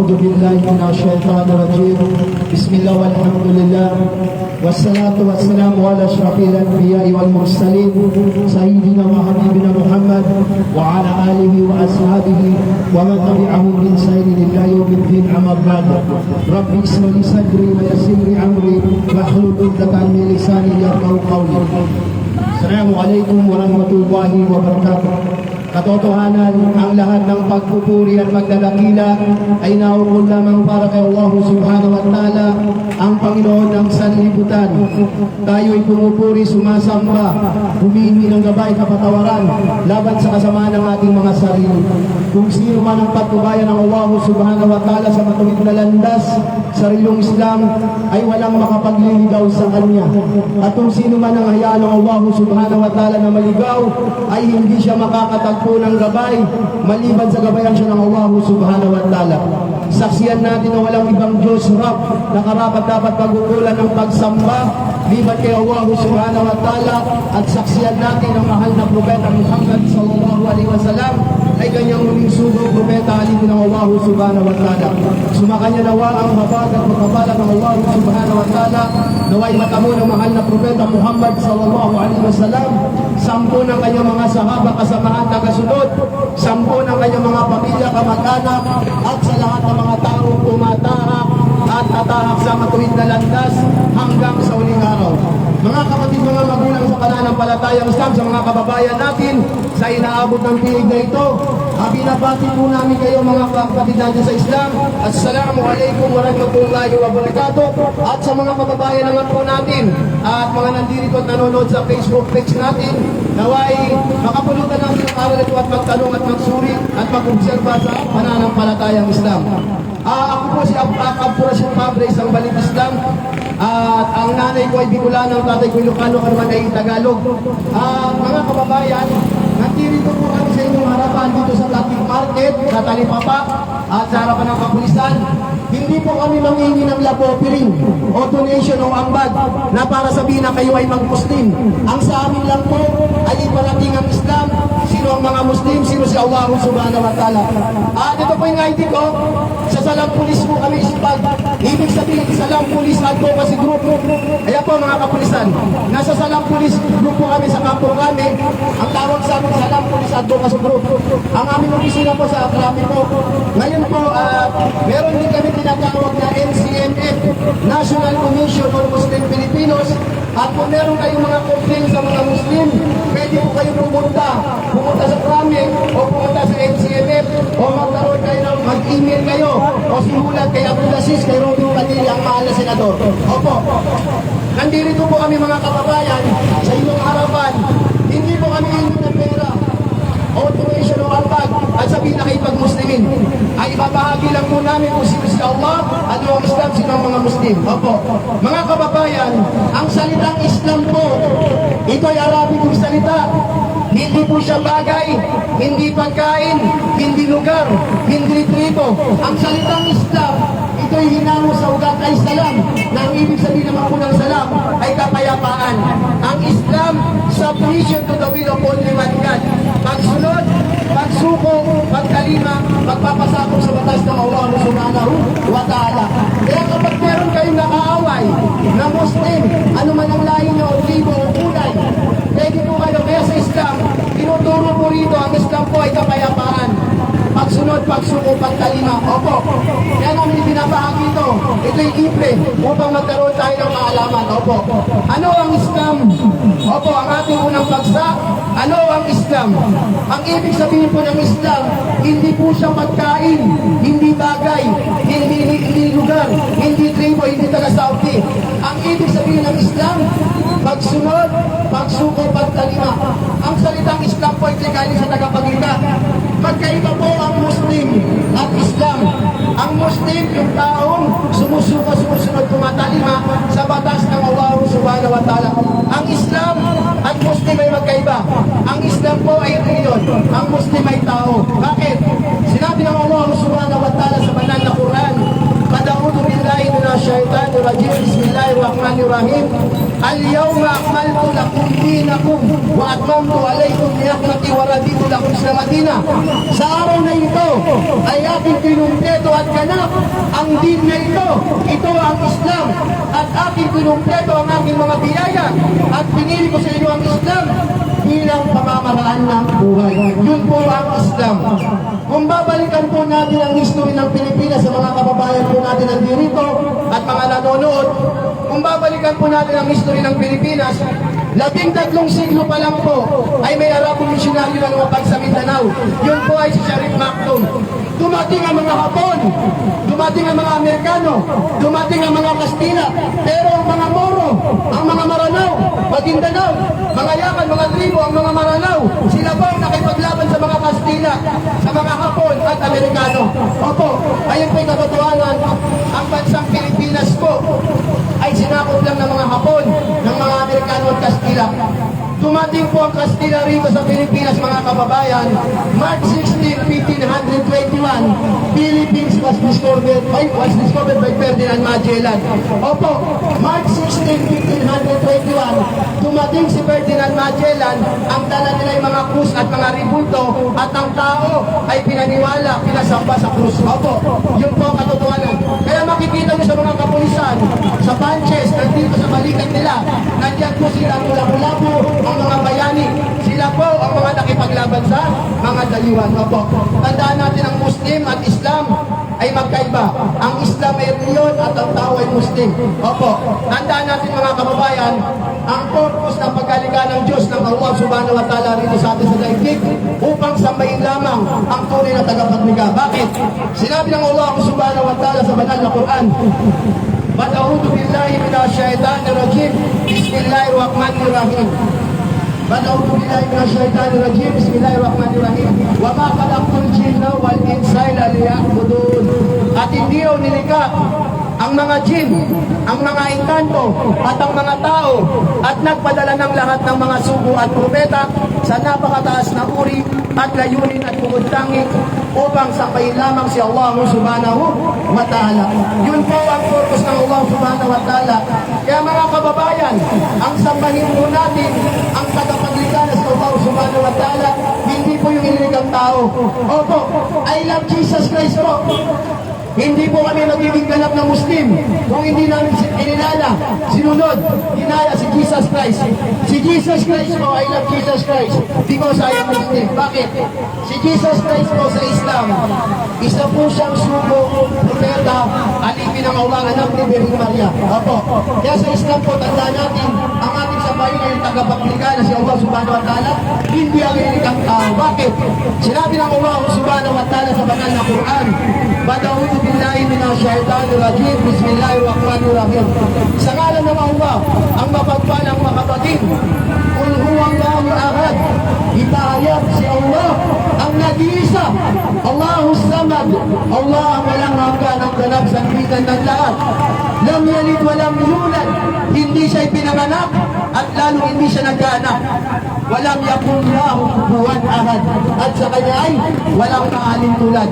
أعوذ بالله من الشيطان الرجيم. بسم الله والحمد لله والصلاة والسلام على أشرف الأنبياء والمرسلين سيدنا وحبيبنا محمد وعلى آله وأصحابه ومن تبعهم بإحسان إلى يوم الدين. أما بعد، رب اشرح لي صدري ويسر لي أمري واحلل عقدة من لساني يفقهوا قولي. Assalamualaikum warahmatullahi wabarakatuh. Katotohanan, ang lahat ng pagpupuri at pagdadakila ay naukol lamang para kay Allah subhanahu wa ta'ala, ang Panginoon ng sanlibutan. Tayo'y pumupuri, sumasamba, humingi ng gabay kapatawaran laban sa kasamaan ng ating mga sarili. Kung sino man ang patnubayan ng Allah subhanahu wa ta'ala sa matuwid na landas, sarilong Islam, ay walang makapagliligaw sa Kanya. At kung sino man ang hayaan ng Allah subhanahu wa ta'ala na maligaw, ay hindi siya makakatagpo ng gabay maliban sa gabayan siya ng Allah subhanahu wa ta'ala. Saksiyan natin na walang ibang Diyos na karapat dapat pagkukulan ng pagsamba liban kay Allah subhanahu wa ta'ala, at saksiyan natin ang mahal na propeta Muhammad sallallahu alaihi wasallam ay kanyang huling sugong propeta alipin ng Allah subhanahu wa ta'ala. Sumakanya nawa ang habag at magkabalag ng Allah subhanahu wa ta'ala, naway matamo ng mahal na propeta Muhammad sallallahu alaihi wasallam, 10 ng kanyang mga sahaba kasamahan tagasunod, 10 ng kanyang mga pamilya kamag-anak, at sa lahat ng mga taong tumatahak at atahak sa matuwid na landas hanggang sa uling araw. Mga kapatid, mga magulang sa pananampalatayang Islam, sa mga kababayan natin sa inaabot ng pilig na ito, binabati po namin kayo mga kapatid natin sa Islam. Assalamualaikum warahmatullahi wabarakatuh. At sa mga kababayan naman po natin at mga nandito at nanonood sa Facebook page natin, naway makapulutan natin ang aral ito at magtanong at magsuri at mag-obserba sa pananampalatayang Islam. Ako po si Abdurrashid Mabre, isang balik Islam. At ang nanay ko ay Bicolano, ang tatay ko Ilocano, kanuman ay Tagalog. Mga kababayan, nandito po kami sa inyong harapan dito sa Latin Market, sa Talipapa, at sa harapan ng kapulisan. Hindi po kami manghingi ng love offering o donation o ambag na para sabihin na kayo ay mag-Muslim. Ang sa amin lang po ay iparating ang Islam. Sino ang mga Muslim? Sino si Allah subhanahu wa ta'ala? Ito po yung ID ko. Sa Salam Police po kami isipag. Ibig sabihin, Salam Police Advocacy Group. Ayan po mga kapulisan. Nasa Salam Police Group po kami sa kampo kami. Ang tawag sa amin, Salam Police Advocacy Group. Ang aming opisina po sa Akrami po. Ngayon po, meron din kami tinatawag na NCMF, National Commission for Muslim Filipinos. At kung meron kayong mga complaints sa mga Muslim, pwede po kayo pumunta sa Krami o pumunta sa NCMF o magkaroon kayo ng mag-email kayo o simulat kay Abdulaziz, kay Robin Padilla, ang mahal na senador. Opo, nandito po kami mga kababayan sa inyong harapan. Hindi po kami hingi ng pera o donation o ambag at sabihin na kayo pag-Muslimin. Ay ibabahagi lang po namin kung sino si Allah at ang Islam, sino ang mga Muslim. Opo, mga kababayan, ang salitang Islam po, ito ay Arabikong salita. Hindi po siya bagay, hindi pagkain, hindi lugar, hindi tribo. Ang salitang Islam, ito'y hinango sa ugat ay salam, na ang ibig sabihin naman po ng salam ay kapayapaan. Ang Islam, submission to the will of only one God. Pagsunod, pagsuko, pagkalima, pagpapasakop sa batas ng Allah subhanahu wa ta'ala. Kaya kapag meron kayong nakaaway na Muslim, ano man ang lahi nyo, tribo o kulay, pwede po kayo. Kaya sa Islam, tinuturo po rito, ang Islam po ay kapayapaan. Pagsunod, pagsuko, pagkalima. Opo. Kaya namin binabahagi ito. Ito'y libre upang magkaroon tayo ng kaalaman. Opo. Ano ang Islam? Opo, ang ating unang bagsak. Ano ang Islam? Ang ibig sabihin po ng Islam, hindi po siya pagkain, hindi bagay, hindi lugar, hindi tribo, hindi taga-Saudi. Ang ibig sabihin ng Islam, pagsunod, pagsuko, pagkalima. Ang salitang Islam po ay galing sa tagapagligtas. Magkaiba po ang Muslim at Islam. Ang Muslim, yung taong sumusuko, sumusunod, tumatalima sa batas ng Allah subhanahu wa ta'ala. Ang Islam at Muslim ay magkaiba. Ang Islam po ay reliyon. Ang Muslim ay tao. Bakit? Sinabi ng Allah subhanahu wa ta'ala sa banal na Quran, "A'udhu billahi minasyaitanir rajim. Bismillahirrahmanirrahim. Al-yawma akmaltu lakum dinakum wa atmamtu alaykum ni'mati wa raditu lakum Madina. Sa araw na ito ay aking kinumpleto at ganap ang din na ito. Ito ang Islam at aking kinumpleto ang aking mga biyaya at pinili ko sa inyo ang Islam bilang pamamaraan ng buhay. Yun po ang Islam. Kung babalikan po natin ang history ng Pilipinas sa mga kababayan po natin nandito at mga nanonood, kung babalikan po natin ang history ng Pilipinas, 13 siglo pa lang po ay may Arabong misyonaryo na lumapag sa Mindanao. Yun po ay si Sharif Maktoum. Dumating ang mga Hapon, dumating ang mga Amerikano, dumating ang mga Kastila, pero ang mga Moro, ang mga Maranao, Maguindanao, mga Yakan, mga Tribo, ang mga Maranao, sila po ang nakipaglaban sa mga Kastila, sa mga Hapon at Amerikano. Opo, ayun po yung katotohanan. Ang bansang Pilipinas po ay sinakop lang ng mga Hapon, ng mga Amerikano at Kastila. Dumating po ang Kastila rito sa Pilipinas, mga kababayan. March 16, 1521, Philippines was discovered by Ferdinand Magellan. Opo, March 16, 1521, dumating si Ferdinand Magellan, ang dala nila ay mga krus at mga ribulto, at ang tao ay pinaniwala, pinasamba sa krus. Opo, yun po ang katotohanan. Kaya makikita nyo sa mga kapulisan, sa bunches, nandito sa balikat nila, nandiyan po sila mula-mula ang mga bayani. Sila po ang mga nakipaglaban sa mga dayuhan. Opo. Tandaan natin ang Muslim at Islam ay magkaiba. Ang Islam ay reliyon at ang tao ay Muslim. Opo. Tandaan natin mga kababayan, ang purpose ng pagkaliga ng Diyos ng Allah subhanahu wa ta'ala rito sa atin sa daigdig upang sambahin lamang ang tunay na tagapagliga. Bakit? Sinabi ng Allah subhanahu wa ta'ala sa banal na Quran, "A'udhu billahi minash shaitanir rajim. Bismillahirrahmanirrahim. A'udhu billahi minash shaitanir rajim. Bismillahirrahmanirrahim. Wa ma khalaqtul jinna wal insa illa liya'budun." At hindi raw nilikha ang mga jin, ang mga engkanto, at ang mga tao, at nagpadala ng lahat ng mga sugo at propeta sa napakataas na uri at layunin at bukod-tanging upang sambahin lamang si Allah subhanahu wa ta'ala. Yun po ang purpose ng Allah subhanahu wa ta'ala. Kaya mga kababayan, ang sambahin po natin, ang tagapaglikha na si Allah subhanahu wa ta'ala, hindi po yung iligang tao. Opo, I love Jesus Christ po. Hindi po kami magiging ganap na Muslim kung hindi namin inilala, sinunod, hinaya si Jesus Christ. Si Jesus Christ po, I love Jesus Christ because I am Muslim. Bakit? Si Jesus Christ po sa Islam, isa po siyang sugo, propeta, alipin ng Allah, anak ni Birhen Maria. Opo. Kaya sa Islam po, tandaan natin, ang ating sabayin ay tagapaglikha na si Allah subhanahu wa ta'ala, hindi ang iligang tao. Bakit? Sinabi ng Allah subhanahu wa ta'ala sa banal na Quran, "A'udhu billahi minash shaitanir rajim. Bismillahirrahmanirrahim." Sa ngalan ng Allah, ang mapagpalang makapatid, Qul huwallahu ahad. Itahayag si Allah ang nag-iisa, Allahus Samad. Allah ang walang hanggan, ang ganap sa bigan ng lahat. Lam yalid wa lam yulad. Hindi siya pinanganak at lalo hindi siya nagkaanak. Walam yakun lahu kufuwan ahad. At sa kanya ay walang kaaling tulad.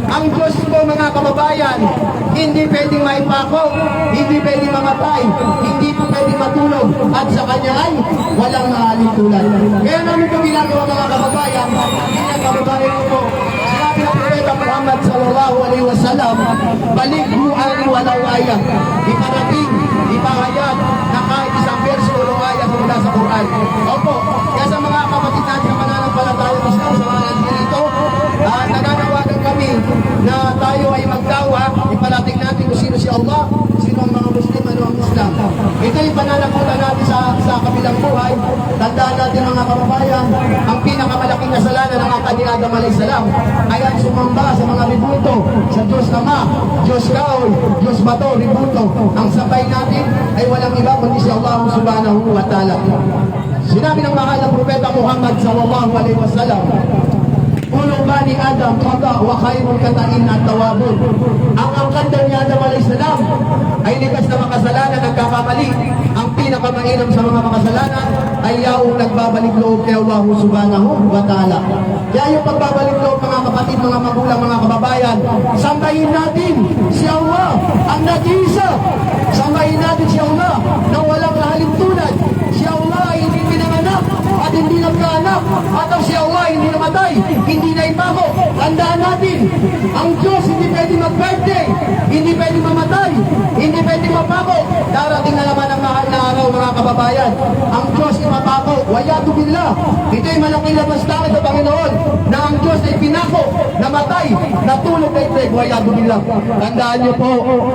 Ang Diyos po mga kababayan, hindi pwedeng maipako, hindi pwedeng mamatay, hindi po pwedeng matulog, at sa kanya ay walang kaaling tulad. Kaya namin po ginagawa mga kababayan, mga kababayan ko po, sinabi ng Propeta Muhammad sallallahu alaihi wasallam, "Balighu an walau ayat." Iparating, ipahayag na kahit isang verso o ayat mula sa Quran. Opo, kaya sa mga kapatid natin na mananampalataya ng Islam sa mga nandito, nananawagan kami na tayo ay magdawa, iparating natin kung sino si Allah, sino ang mga Muslim, ano ang Islam. Ito yung pananagutan natin sa kabilang buhay. Tandaan natin mga kababayan, ang pinakamalaking kasalanan ng angka ni Adam alayhisalam ay ang sumamba sa mga ributo, sa Diyos Ama, Diyos Kahoy, Diyos Bato, ributo. Ang sabay natin ay walang iba kundi si Allah subhanahu wa ta'ala. Sinabi ng mahal ng Propeta Muhammad sallallahu alaihi wasallam, "Kullu bani Adam khata wa khairul katain at-tawabun." Ang angkan daw ni Adam alayhisalam ay likas na makasalanan, nagkakamali. Ang pinakamainam sa mga makasalanan ay yaong nagbabalik loob kay Allah subhanahu wa ta'ala. Kaya yung pagbabalik loob mga kapatid, mga magulang, mga kababayan, sambahin natin si Allah ang nag-iisa. Sambahin natin si Allah na walang halimtulad. Si Allah ay hindi pinanganak anak. At ang si Allah hindi namatay, hindi na ipako. Tandaan natin, ang Diyos hindi pwede mag-birthday, hindi pwede mamatay, hindi pwede mapako. Darating na naman ang mahal na araw, mga kababayan. Ang Diyos ay mapako. Wayadu billah. Ito'y malaking labas namin sa Panginoon na ang Diyos ay pinako, namatay, natulog kay Greg. Wayadu billah. Tandaan niyo po,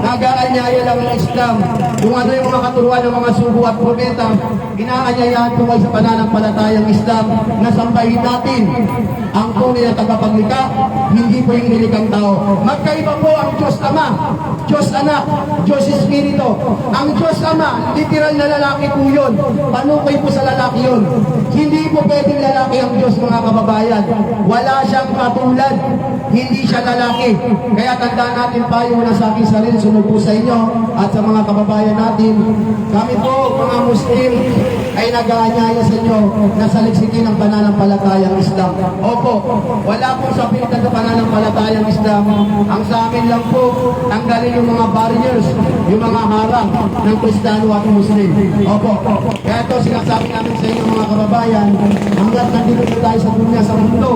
nag-aanyaya lang ng Islam. Kung ano yung mga katuruan ng mga sugo at propeta, inaanyayahan po kayo sa pananampalatayang Islam na sambahin natin ang tunay na tagapaglikha, hindi po yung nilikang tao. Magkaiba po ang Diyos Ama, Diyos Anak, Diyos Espiritu. Ang Diyos Ama, literal na lalaki po yun. Panukoy po sa lalaki yun. Hindi po pwedeng lalaki ang Diyos, mga kababayan. Wala siyang katulad. Hindi siya lalaki. Kaya tandaan natin payo na sa aking sarili, sunod po sa inyo at sa mga kababayan natin. Kami po, mga Muslim, ay nag-aanyaya sa inyo na saliksikin ang pananampalatayang Islam. Opo, wala po sa pinagdag na pananampalatayang Islam. Ang sa amin lang po, tanggalin yung mga barriers, yung mga harang ng Kristiyano at Muslim. Opo, kaya ito sinasabi namin sa inyo, mga kababayan, hanggat nandito po tayo sa dunya, sa mundo,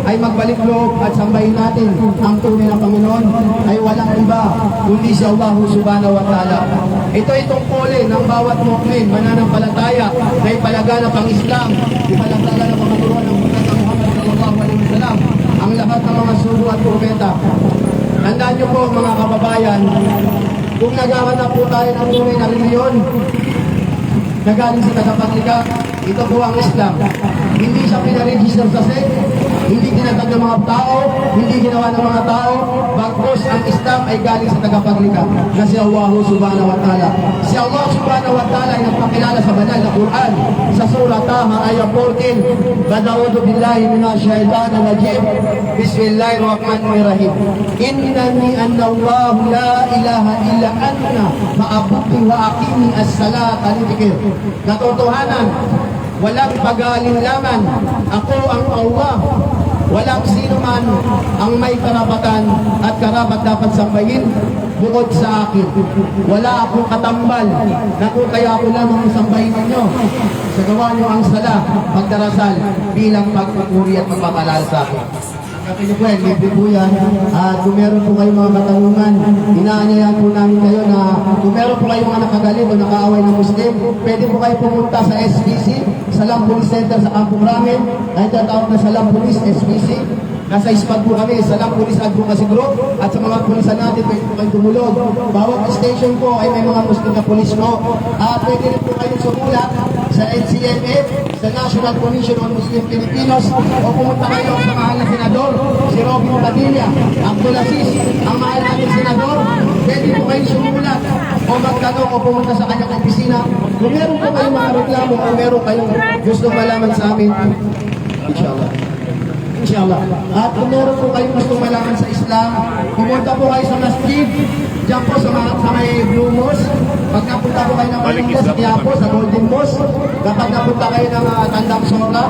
ay magbalik loob at sambahin natin ang tunay na Panginoon ay walang iba kundi si Allah subhanahu wa ta'ala. Ito ay tungkulin ng bawat mu'min, mananampalataya na ipalaganap ang Islam, ipalaganap ang katuruan ng Propeta Muhammad sallallahu alaihi wasallam, ang lahat ng mga sugo at propeta. Tandaan niyo po, mga kababayan, kung naghahanap po tayo ng tunay na reliyon na galing sa tagapaglikha, ito po ang Islam. Hindi siya pinaregister sa sect, hindi tinatag ng mga tao, hindi ginawa ng mga tao, bagkus ang Islam ay galing sa tagapaglikha na si Allah subhanahu wa ta'ala. Si Allah subhanahu wa ta'ala ay nagpakilala sa banal na Quran sa surah Taha ayat 14. Bada'udhu billahi minasyaitanir rajim. Bismillahirrahmanirrahim. Innani anna Allah la ilaha illa anna fa'budni wa aqimi as-salata lidhikri. Katotohanan, walang pag-aalinlangan, ako ang Allah. Walang sino man ang may karapatan at karapat dapat sambahin bukod sa akin. Wala akong katambal na kung kaya ako lamang sambahin ninyo. Sa gawa nyo ang sala, pagdarasal bilang pagpupuri at pagpapalala sa akin. Kapili po yan, libre po yan. At kung meron po kayong mga katanungan, inaanyayahan po namin kayo na kung meron po kayong mga nakagalit o nakaaway ng Muslim, pwede po kayo pumunta sa SBC, Salam Police Center sa Kampong Ramen, na itatawag na Salam Police SBC. Nasa ISPAD po kami, Salam Police Advocacy Group, at sa mga pulisan natin, pwede po kayo tumulog. Bawat station po ay may mga Muslim na police po. At pwede rin po kayo sumulat sa NCMF, sa National Commission on Muslim Filipinos, o pumunta kayo sa mahal na senador, si Robin Padilla, Abdul Aziz, ang mahal natin senador. Pwede po kayo sumulat o magtanong o pumunta sa kanyang opisina. Kung meron po kayong mga reklamo o meron kayong gusto malaman sa amin, inshallah. Inshallah. At kung meron po kayong gusto malaman sa Islam, pumunta po kayo sa masjid, diyan po sa may Blue Mosque. Pag napunta po kayo ng Malinda sa Quiapo, sa Golden Mosque, kapag napunta kayo ng Tandang Sora,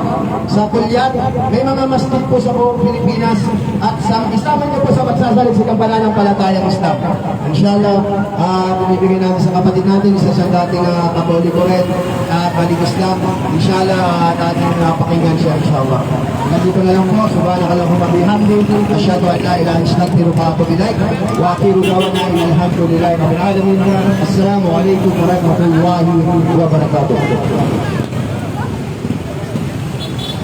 sa Pulyat, may mga masjid po sa buong Pilipinas. At isama niyo po sa pagsasalit sa pananampalatayang Islam. Inshallah, binibigyan natin sa kapatid natin, isa siyang dating Katoliko rin, at balik Islam. Inshallah, ating pakinggan siya, inshallah. Nandito na lang po, subhanakallahumma bihamdik, asyhadu an la ilaha illa anta astaghfiruka wa atubu ilaik, wa akhiru da'wana alhamdulillahi rabbil alamin. Assalamu alaikum warahmatullahi wabarakatuh.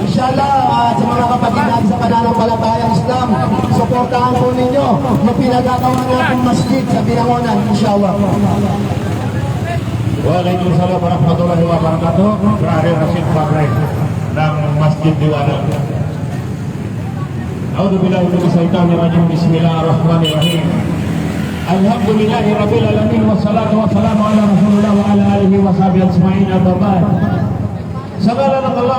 Inshallah, sa mga kapatid natin sa pananampalatayang Islam, suportahan po ninyo yung pinagagawa natin masjid sa Binangonan, inshallah. Waalaikumsalam warahmatullahi wabarakatuh. Terakhir Rashid Fahri ng Masjid Diwana. A'udzubillahi minasyaitonir rajim. Bismillahirrahmanirrahim. Alhamdulillahi rabbil alamin wassalatu wassalamu ala Rasulillah wa ala alihi washabihi ajmain. Amma ba'd. Sa ngalan ng Allah